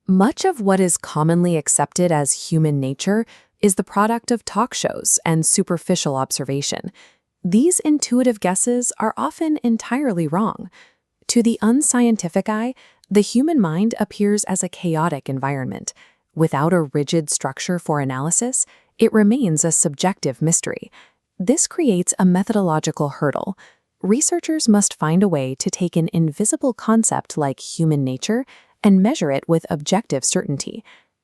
Much of what is commonly accepted as human nature is the product of talk shows and superficial observation. These intuitive guesses are often entirely wrong. To the unscientific eye, the human mind appears as a chaotic environment. Without a rigid structure for analysis, it remains a subjective mystery. This creates a methodological hurdle. Researchers must find a way to take an invisible concept like human nature and measure it with objective certainty.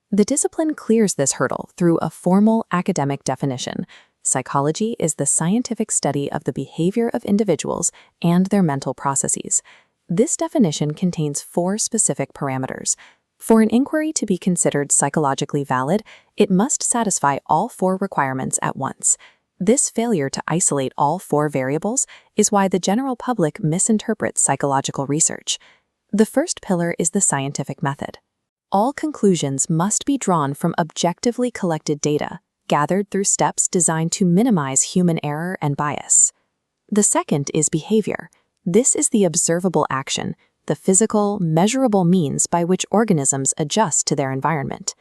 The discipline clears this hurdle through a formal academic definition. Psychology is the scientific study of the behavior of individuals and their mental processes. This definition contains 4 specific parameters. For an inquiry to be considered psychologically valid, it must satisfy all 4 requirements at once. This failure to isolate all 4 variables is why the general public misinterprets psychological research. The first pillar is the scientific method. All conclusions must be drawn from objectively collected data, gathered through steps designed to minimize human error and bias. The second is behavior. This is the observable action, the physical, measurable means by which organisms adjust to their environment.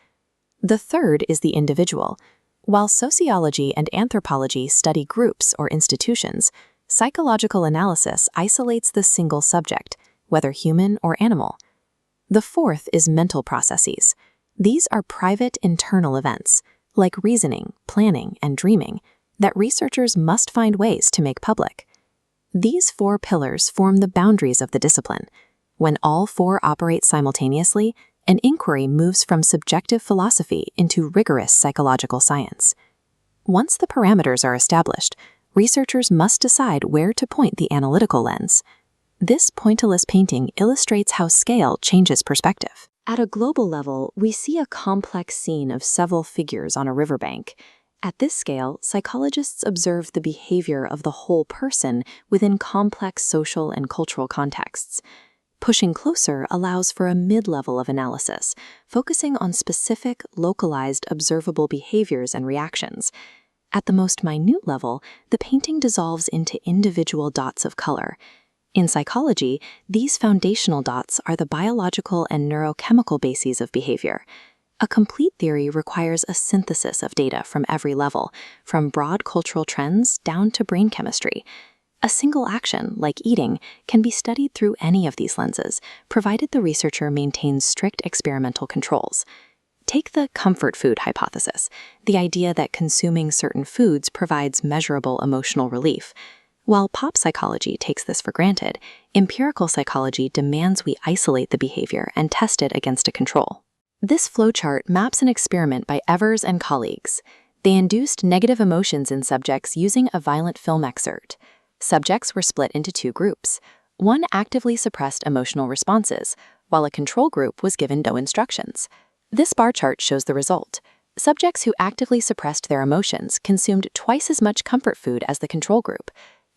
The third is the individual. While sociology and anthropology study groups or institutions, psychological analysis isolates the single subject, whether human or animal. The fourth is mental processes. These are private internal events, like reasoning, planning, and dreaming, that researchers must find ways to make public. These 4 pillars form the boundaries of the discipline. When all 4 operate simultaneously, an inquiry moves from subjective philosophy into rigorous psychological science. Once the parameters are established, researchers must decide where to point the analytical lens. This pointillist painting illustrates how scale changes perspective. At a global level, we see a complex scene of several figures on a riverbank. At this scale, psychologists observe the behavior of the whole person within complex social and cultural contexts. Pushing closer allows for a mid-level of analysis, focusing on specific, localized, observable behaviors and reactions. At the most minute level, the painting dissolves into individual dots of color. In psychology, these foundational dots are the biological and neurochemical bases of behavior. A complete theory requires a synthesis of data from every level, from broad cultural trends down to brain chemistry. A single action, like eating, can be studied through any of these lenses, provided the researcher maintains strict experimental controls. Take the comfort food hypothesis, the idea that consuming certain foods provides measurable emotional relief. While pop psychology takes this for granted, empirical psychology demands we isolate the behavior and test it against a control. This flowchart maps an experiment by Evers and colleagues. They induced negative emotions in subjects using a violent film excerpt. Subjects were split into 2 groups. One actively suppressed emotional responses, while a control group was given no instructions. This bar chart shows the result. Subjects who actively suppressed their emotions consumed twice as much comfort food as the control group.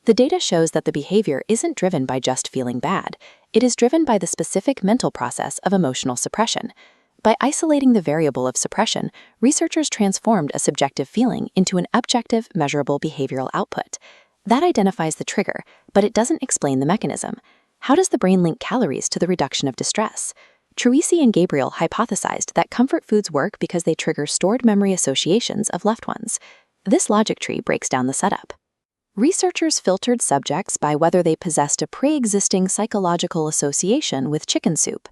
The data shows that the behavior isn't driven by just feeling bad. It is driven by the specific mental process of emotional suppression. By isolating the variable of suppression, researchers transformed a subjective feeling into an objective, measurable behavioral output. That identifies the trigger, but it doesn't explain the mechanism. How does the brain link calories to the reduction of distress? Truisi and Gabriel hypothesized that comfort foods work because they trigger stored memory associations of loved ones. This logic tree breaks down the setup. Researchers filtered subjects by whether they possessed a pre-existing psychological association with chicken soup.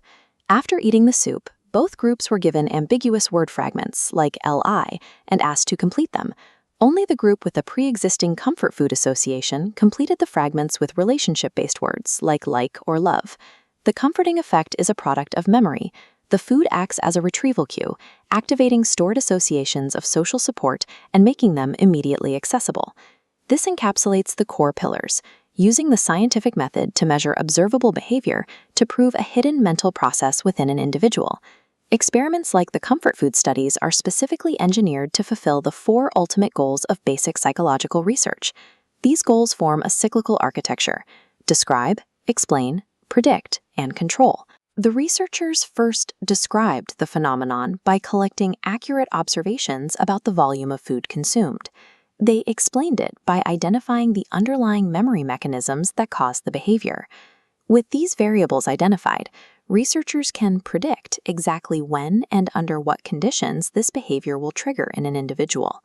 After eating the soup, both groups were given ambiguous word fragments, like LI, and asked to complete them. Only the group with a pre-existing comfort food association completed the fragments with relationship-based words, like or love. The comforting effect is a product of memory. The food acts as a retrieval cue, activating stored associations of social support and making them immediately accessible. This encapsulates the core pillars, using the scientific method to measure observable behavior to prove a hidden mental process within an individual. Experiments like the comfort food studies are specifically engineered to fulfill the 4 ultimate goals of basic psychological research. These goals form a cyclical architecture: describe, explain, predict, and control. The researchers first described the phenomenon by collecting accurate observations about the volume of food consumed. They explained it by identifying the underlying memory mechanisms that cause the behavior. With these variables identified, researchers can predict exactly when and under what conditions this behavior will trigger in an individual.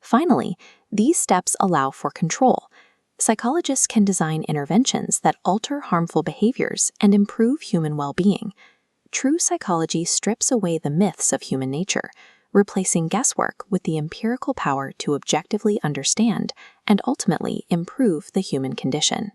Finally, these steps allow for control. Psychologists can design interventions that alter harmful behaviors and improve human well-being. True psychology strips away the myths of human nature, replacing guesswork with the empirical power to objectively understand and ultimately improve the human condition.